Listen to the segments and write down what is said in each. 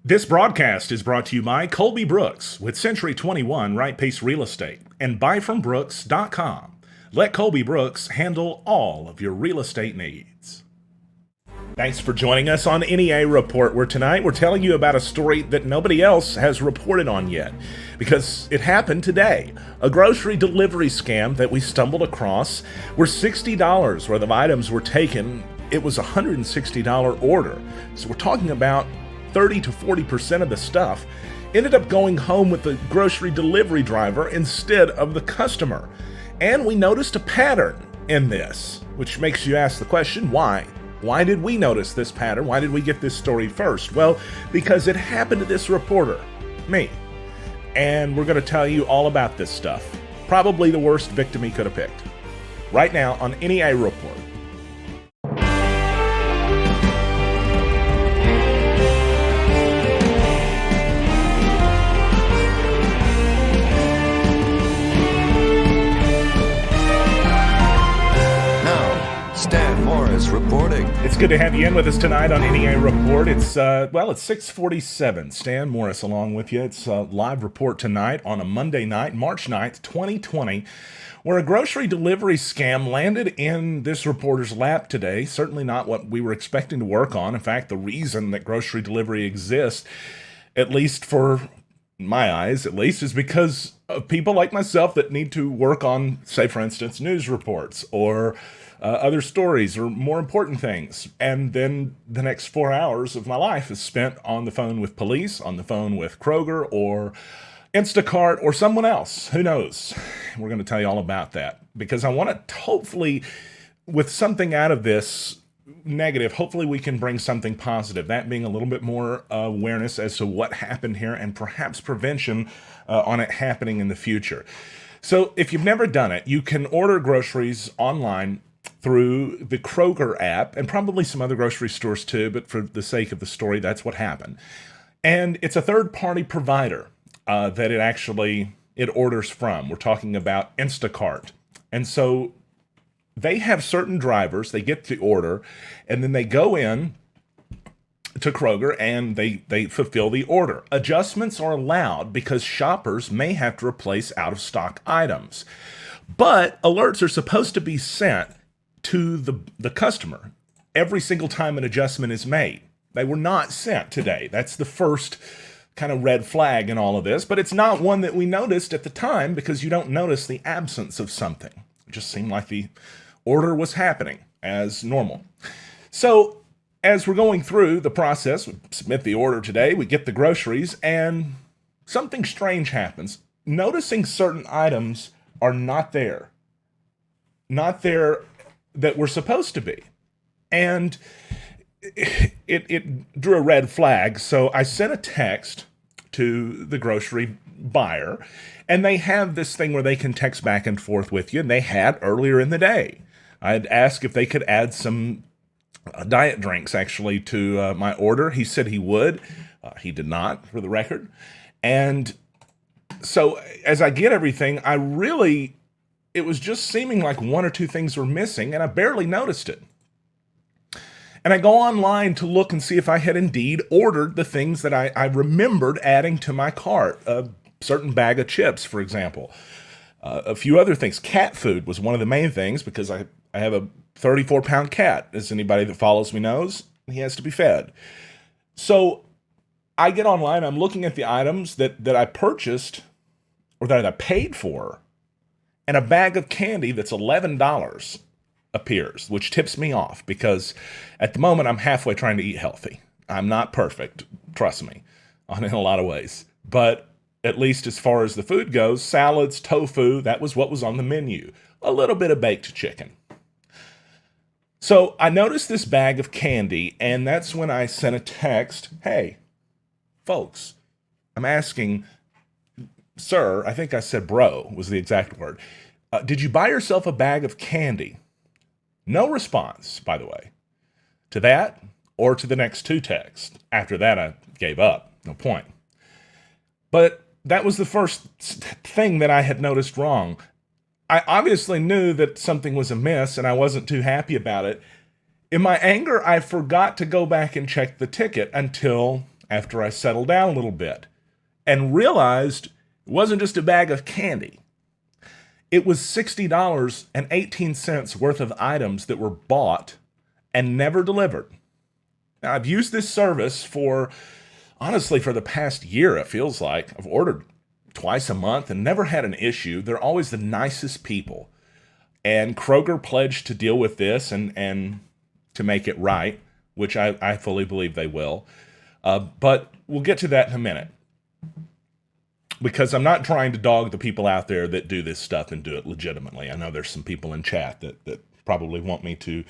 This broadcast is brought to you by Colby Brooks with Century 21 Right Pace Real Estate and buyfrombrooks.com. Let Colby Brooks handle all of your real estate needs. Thanks for joining us on NEA Report, where tonight we're telling you about a story that nobody else has reported on yet, because it happened today. A grocery delivery scam that we stumbled across where $60 worth of items were taken. It was a $160 order. So we're talking about 30 to 40% of the stuff ended up going home with the grocery delivery driver instead of the customer. And we noticed a pattern in this, which makes you ask the question, why? Why did we notice this pattern? Why did we get this story first? Well, because it happened to this reporter, me. And we're going to tell you all about this stuff. Probably the worst victim he could have picked. Right now on NEA Report. Reporting. It's good to have you in with us tonight on NEA Report. It's 6:47. Stan Morris along with you. It's a live report tonight on a Monday night, March 9th, 2020, where a grocery delivery scam landed in this reporter's lap today. Certainly not what we were expecting to work on. In fact, the reason that grocery delivery exists, at least for my eyes at least, is because of people like myself that need to work on, say, for instance, news reports or other stories or more important things. And then the next 4 hours of my life is spent on the phone with police, on the phone with Kroger or Instacart or someone else. Who knows? We're going to tell you all about that because I want to hopefully, with something out of this negative, hopefully we can bring something positive. That being a little bit more awareness as to what happened here and perhaps prevention on it happening in the future. So if you've never done it, you can order groceries online through the Kroger app and probably some other grocery stores too, but for the sake of the story, that's what happened. And it's a third-party provider that it orders from. We're talking about Instacart. And so they have certain drivers, they get the order, and then they go in to Kroger and they fulfill the order. Adjustments are allowed because shoppers may have to replace out-of-stock items. But alerts are supposed to be sent to the customer every single time an adjustment is made. They were not sent today. That's the first kind of red flag in all of this, but it's not one that we noticed at the time because you don't notice the absence of something. It just seemed like the order was happening as normal. So as we're going through the process, we submit the order today, we get the groceries, and something strange happens. Noticing certain items are not there. Not there that were supposed to be. And it drew a red flag. So I sent a text to the grocery buyer, and they have this thing where they can text back and forth with you. And they had earlier in the day. I'd asked if they could add some diet drinks actually to my order. He said he would. He did not, for the record. And so as I get everything, it was just seeming like one or two things were missing, and I barely noticed it. And I go online to look and see if I had indeed ordered the things that I remembered adding to my cart. A certain bag of chips, for example. A few other things. Cat food was one of the main things because I have a 34-pound cat, as anybody that follows me knows. He has to be fed. So I get online, I'm looking at the items that I purchased or that I paid for, and a bag of candy that's $11 appears, which tips me off because at the moment I'm halfway trying to eat healthy. I'm not perfect, trust me, in a lot of ways. But at least as far as the food goes, salads, tofu, that was what was on the menu. A little bit of baked chicken. So I noticed this bag of candy, and that's when I sent a text, hey, folks, I'm asking, sir, I think I said bro was the exact word. Did you buy yourself a bag of candy? No response, by the way, to that or to the next two texts. After that, I gave up. No point. But that was the first thing that I had noticed wrong. I obviously knew that something was amiss and I wasn't too happy about it. In my anger, I forgot to go back and check the ticket until after I settled down a little bit and realized it wasn't just a bag of candy. It was $60.18 worth of items that were bought and never delivered. Now, I've used this service honestly, for the past year, it feels like. I've ordered twice a month and never had an issue. They're always the nicest people. And Kroger pledged to deal with this and to make it right, which I fully believe they will. But we'll get to that in a minute. Because I'm not trying to dog the people out there that do this stuff and do it legitimately. I know there's some people in chat that probably want me to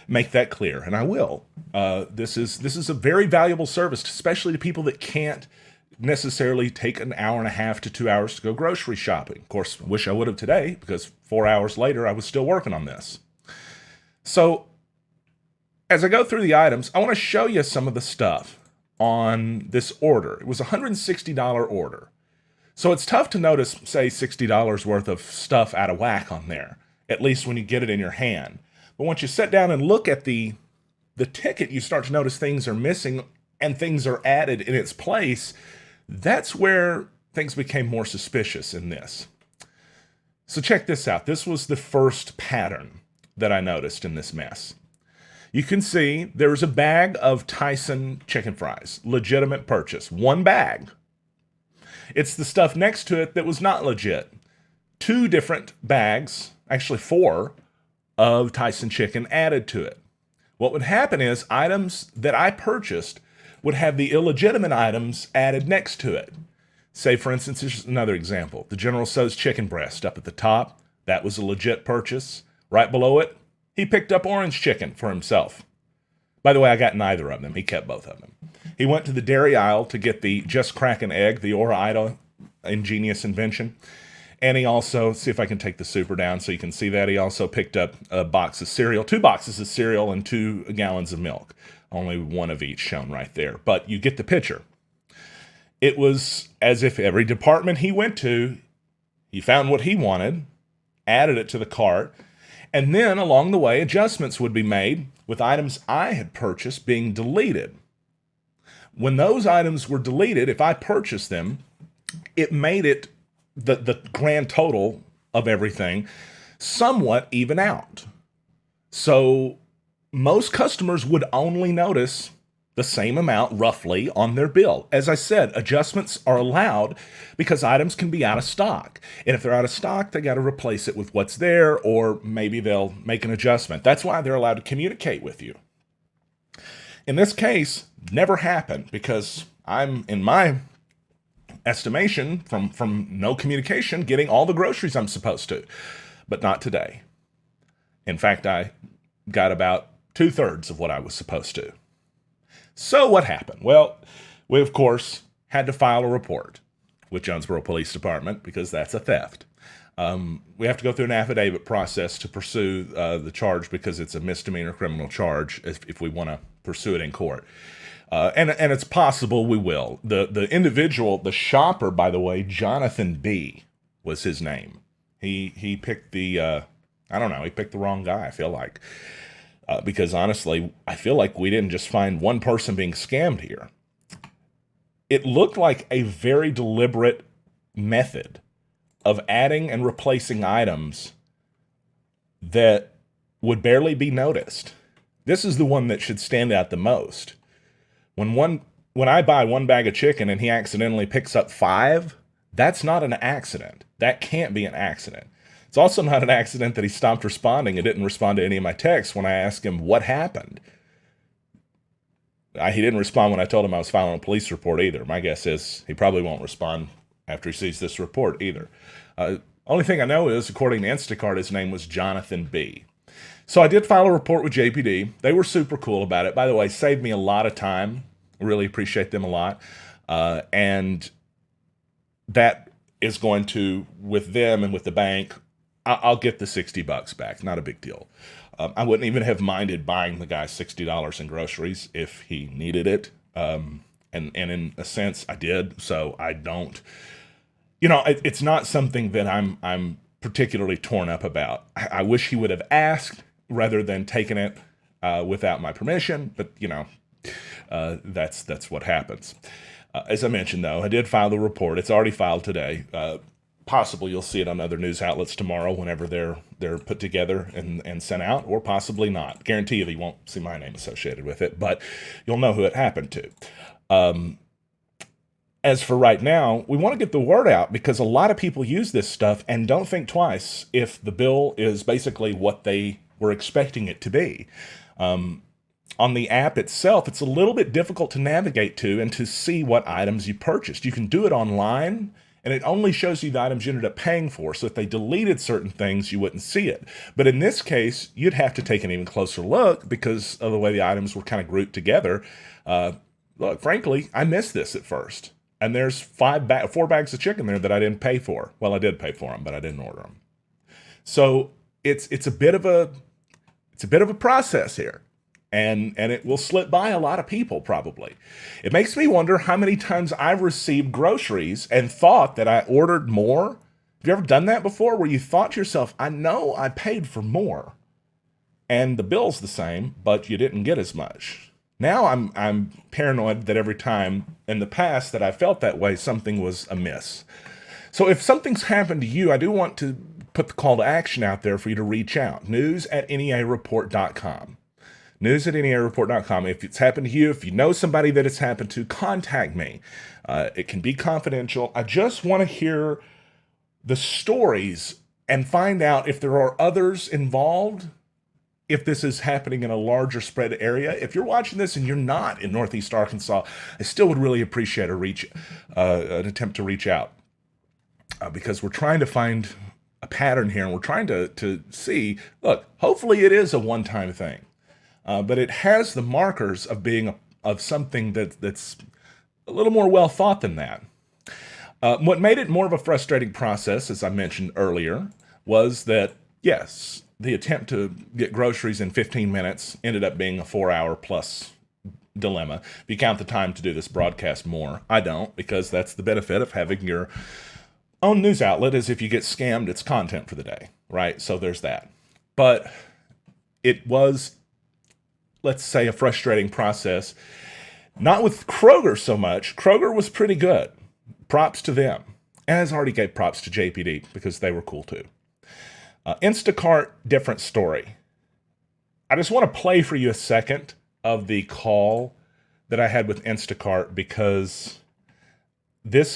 make that clear, and I will. This is a very valuable service, especially to people that can't necessarily take an hour and a half to 2 hours to go grocery shopping. Of course, I wish I would have today, because 4 hours later, I was still working on this. So, as I go through the items, I want to show you some of the stuff on this order. It was a $160 order. So it's tough to notice, say, $60 worth of stuff out of whack on there, at least when you get it in your hand. But once you sit down and look at the ticket, you start to notice things are missing and things are added in its place. That's where things became more suspicious in this. So check this out. This was the first pattern that I noticed in this mess. You can see there's a bag of Tyson chicken fries, legitimate purchase, one bag. It's the stuff next to it that was not legit. 2 different bags, actually 4, of Tyson chicken added to it. What would happen is items that I purchased would have the illegitimate items added next to it. Say, for instance, here's another example. The General Tso's chicken breast up at the top, that was a legit purchase. Right below it, he picked up orange chicken for himself. By the way, I got neither of them. He kept both of them. He went to the dairy aisle to get the Just Crack an Egg, the Ora-Ida ingenious invention. And he also, see if I can take the super down so you can see that, he also picked up a box of cereal, 2 boxes of cereal and 2 gallons of milk. Only one of each shown right there. But you get the picture. It was as if every department he went to, he found what he wanted, added it to the cart, and then along the way, adjustments would be made with items I had purchased being deleted. When those items were deleted, if I purchased them, it made it the grand total of everything somewhat even out. So most customers would only notice the same amount roughly on their bill. As I said, adjustments are allowed because items can be out of stock. And if they're out of stock, they got to replace it with what's there, or maybe they'll make an adjustment. That's why they're allowed to communicate with you. In this case, never happened because I'm, in my estimation, from no communication, getting all the groceries I'm supposed to, but not today. In fact, I got about 2/3 of what I was supposed to. So what happened? Well, we, of course, had to file a report with Jonesboro Police Department because that's a theft. We have to go through an affidavit process to pursue the charge because it's a misdemeanor criminal charge if we want to pursue it in court. And it's possible we will. The individual, the shopper, by the way, Jonathan B. was his name. He picked he picked the wrong guy, I feel like. Because honestly, I feel like we didn't just find one person being scammed here. It looked like a very deliberate method of adding and replacing items that would barely be noticed. This is the one that should stand out the most. When I buy one bag of chicken and he accidentally picks up 5, that's not an accident. That can't be an accident. It's also not an accident that he stopped responding and didn't respond to any of my texts when I asked him what happened. He didn't respond when I told him I was filing a police report either. My guess is he probably won't respond after he sees this report either. Only thing I know is, according to Instacart, his name was Jonathan B. So I did file a report with JPD. They were super cool about it. By the way, saved me a lot of time. Really appreciate them a lot. And that is going to, with them and with the bank, I'll get the $60 back. Not a big deal. I wouldn't even have minded buying the guy $60 in groceries if he needed it. And in a sense, I did. So I don't. It's not something that I'm particularly torn up about. I wish he would have asked rather than taken it without my permission. But That's what happens. As I mentioned, though, I did file the report. It's already filed today. Possibly you'll see it on other news outlets tomorrow whenever they're put together and sent out, or possibly not. Guarantee you won't see my name associated with it, but you'll know who it happened to. As for right now, we want to get the word out because a lot of people use this stuff and don't think twice if the bill is basically what they were expecting it to be. On the app itself, it's a little bit difficult to navigate to and to see what items you purchased. You can do it online, and it only shows you the items you ended up paying for. So if they deleted certain things, you wouldn't see it. But in this case, you'd have to take an even closer look because of the way the items were kind of grouped together. Look, frankly, I missed this at first. And there's 4 bags of chicken there that I didn't pay for. Well, I did pay for them, but I didn't order them. So it's a bit of a process here. And it will slip by a lot of people, probably. It makes me wonder how many times I've received groceries and thought that I ordered more. Have you ever done that before, where you thought to yourself, I know I paid for more, and the bill's the same, but you didn't get as much? Now I'm paranoid that every time in the past that I felt that way, something was amiss. So if something's happened to you, I do want to put the call to action out there for you to reach out. news@neareport.com. news@neareport.com. If it's happened to you, if you know somebody that it's happened to, contact me. It can be confidential. I just want to hear the stories and find out if there are others involved, if this is happening in a larger spread area. If you're watching this and you're not in Northeast Arkansas, I still would really appreciate an attempt to reach out because we're trying to find a pattern here, and we're trying to see, look, hopefully it is a one-time thing. But it has the markers of being of something that's a little more well thought than that. What made it more of a frustrating process, as I mentioned earlier, was that, yes, the attempt to get groceries in 15 minutes ended up being a 4-hour plus dilemma. If you count the time to do this broadcast more, I don't, because that's the benefit of having your own news outlet, is if you get scammed, it's content for the day, right? So there's that. But it was, let's say, a frustrating process. Not with Kroger so much. Kroger was pretty good. Props to them. As I already gave props to JPD because they were cool too. Instacart, different story. I just want to play for you a second of the call that I had with Instacart because this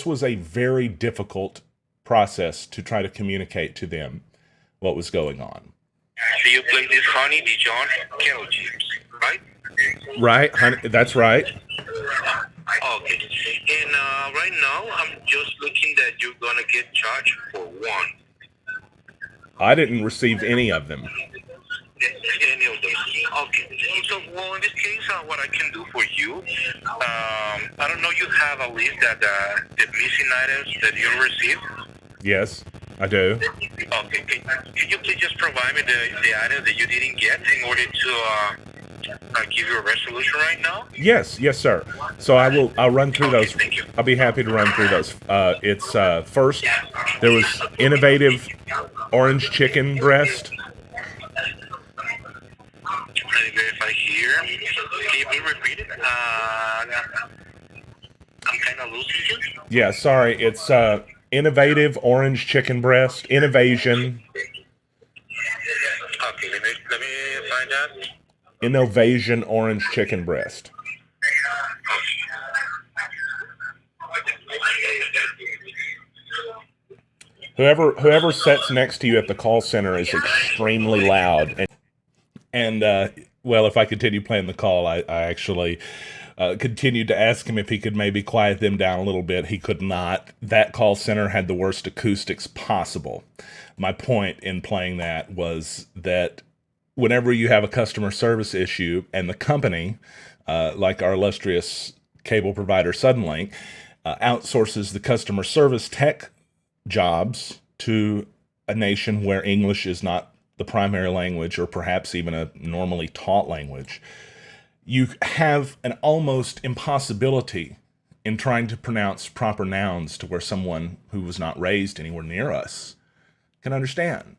was a very difficult process to try to communicate to them what was going on. So you play this Honey Dijon kettle chips, right? Right, honey, that's right. Okay. And right now, I'm just looking that you're going to get charged for one. I didn't receive any of them. Any of those. Okay. So, well, in this case, what I can do for you, I don't know, you have a list that the missing items that you received? Yes, I do. Okay. Can you please just provide me the items that you didn't get in order to give you a resolution right now? Yes, sir. So I'll run through those. Thank you. I'll be happy to run through those. It's first, there was innovative orange chicken breast. Let me verify here. Can you please repeat it? I'm kind of losing you. Yeah, sorry. It's innovative orange chicken breast. Innovation. Okay, let me find out. Innovation orange chicken breast. Whoever sits next to you at the call center is extremely loud. And well, if I continue playing the call, I actually continued to ask him if he could maybe quiet them down a little bit. He could not. That call center had the worst acoustics possible. My point in playing that was that whenever you have a customer service issue and the company, like our illustrious cable provider Suddenlink, outsources the customer service tech jobs to a nation where English is not the primary language or perhaps even a normally taught language, you have an almost impossibility in trying to pronounce proper nouns to where someone who was not raised anywhere near us can understand.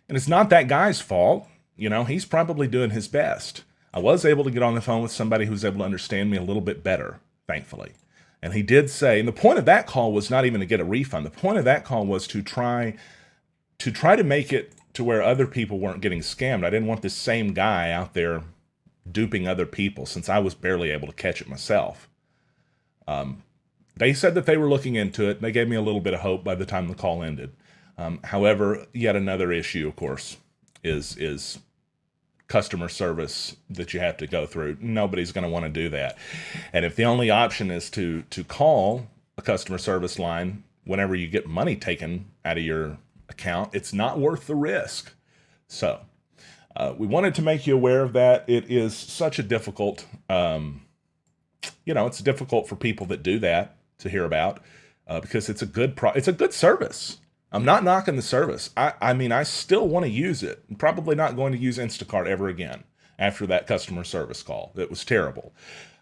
And it's not that guy's fault. You know, he's probably doing his best. I was able to get on the phone with somebody who's able to understand me a little bit better, thankfully. And he did say, and the point of that call was not even to get a refund. The point of that call was to try to make it to where other people weren't getting scammed. I didn't want this same guy out there duping other people since I was barely able to catch it myself. They said that they were looking into it. They gave me a little bit of hope by the time the call ended. However, yet another issue, of course, is customer service that you have to go through. Nobody's going to want to do that. And if the only option is to call a customer service line whenever you get money taken out of your account, it's not worth the risk. So we wanted to make you aware of that. It is such a difficult, it's difficult for people that do that to hear about because it's a good service. I'm not knocking the service. I mean, I still want to use it. I'm probably not going to use Instacart ever again after that customer service call. It was terrible.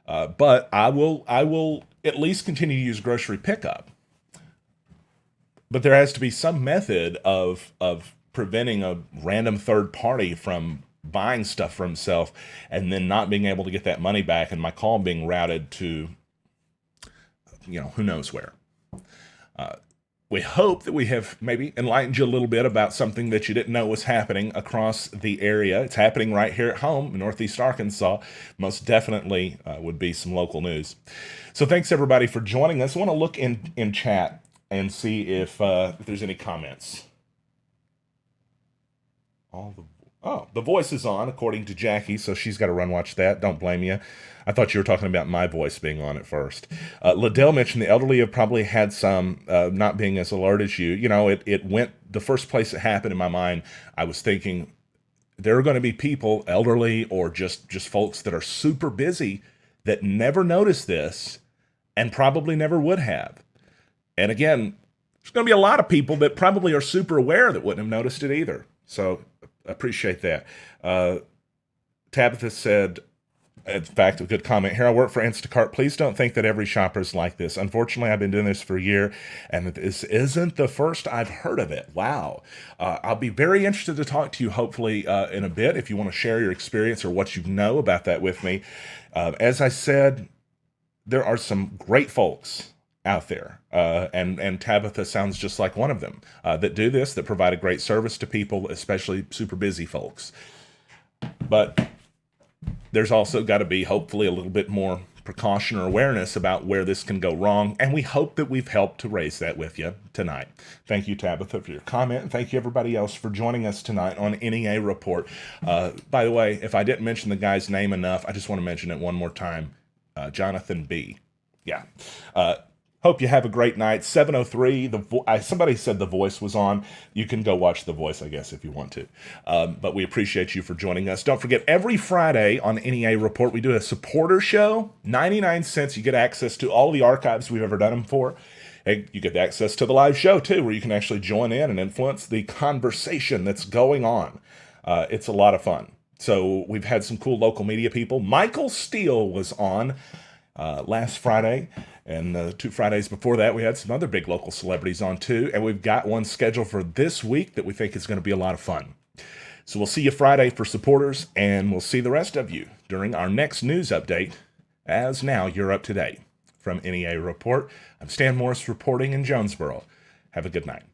But I will at least continue to use grocery pickup. But there has to be some method of preventing a random third party from buying stuff for himself and then not being able to get that money back and my call being routed to, who knows where. We hope that we have maybe enlightened you a little bit about something that you didn't know was happening across the area. It's happening right here at home in Northeast Arkansas. Most definitely would be some local news. So thanks everybody for joining us. I want to look in chat and see if there's any comments. The voice is on, according to Jackie, so she's got to run watch that. Don't blame you. I thought you were talking about my voice being on at first. Liddell mentioned the elderly have probably had some not being as alert as you. It went, the first place it happened in my mind, I was thinking there are going to be people, elderly or just folks that are super busy that never noticed this and probably never would have. And again, there's going to be a lot of people that probably are super aware that wouldn't have noticed it either. So appreciate that. Tabitha said, in fact, a good comment here. I work for Instacart. Please don't think that every shopper is like this. Unfortunately, I've been doing this for a year, and this isn't the first I've heard of it. Wow. I'll be very interested to talk to you, hopefully, in a bit, if you want to share your experience or what you know about that with me. As I said, there are some great folks out there, and Tabitha sounds just like one of them, that do this, that provide a great service to people, especially super busy folks. But there's also got to be, hopefully, a little bit more precaution or awareness about where this can go wrong, and we hope that we've helped to raise that with you tonight. Thank you, Tabitha, for your comment, and thank you, everybody else, for joining us tonight on NEA Report. By the way, if I didn't mention the guy's name enough, I just want to mention it one more time. Jonathan B. Yeah. Hope you have a great night. 7:03. Somebody said The Voice was on. You can go watch The Voice, I guess, if you want to. But we appreciate you for joining us. Don't forget, every Friday on NEA Report, we do a supporter show. 99 cents. You get access to all the archives we've ever done them for. Hey, you get access to the live show, too, where you can actually join in and influence the conversation that's going on. It's a lot of fun. So we've had some cool local media people. Michael Steele was on last Friday. And 2 Fridays before that, we had some other big local celebrities on too. And we've got one scheduled for this week that we think is going to be a lot of fun. So we'll see you Friday for supporters, and we'll see the rest of you during our next news update, as now you're up to date. From NEA Report, I'm Stan Morris reporting in Jonesboro. Have a good night.